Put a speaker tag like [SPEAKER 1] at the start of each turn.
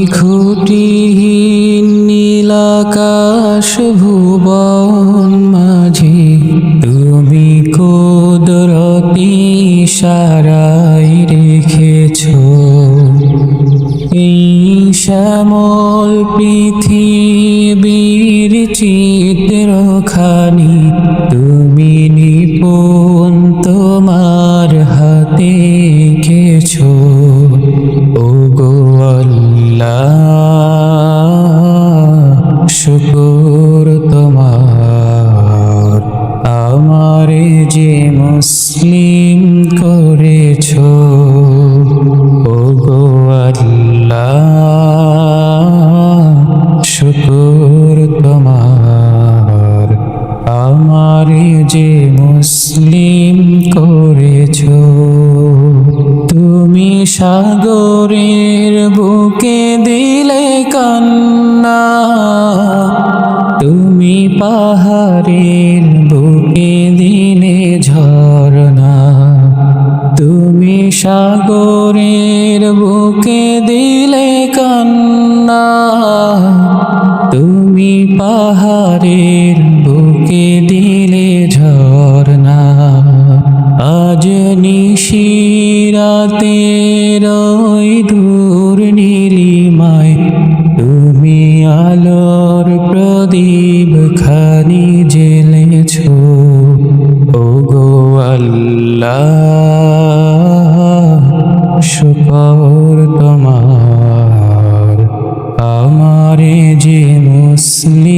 [SPEAKER 1] খুঁটিহীন নীলাকাশ ভুবন মাঝে তুমি কুদরতি ইশারায় রেখেছ এই শ্যামল পৃথিবীর চিত্রখানি তুমি নিপুণ তোমার হাতে এঁকেছ। ওগো আল্লাহ শুকর তোমার আমারে যে মুসলিম করেছ। ওগো আল্লাহ শুকর তোমার আমারে যে মুসলিম করেছ। তুমি সাগরের বুকে দিলে কান্না তুমি পাহাড়ের বুকে দিলে ঝরনা তুমি সাগরের বুকে দিলে কান্না তুমি পাহাড়ের বুকে দিলে ঝরনা। আজ নিশিরাতের ওই দূর নীলিমায় তুমি আলোর প্রদীপ খানি জ্বেলেছ। ওগো আল্লাহ শুকর তোমার আমারে যে মুসলিম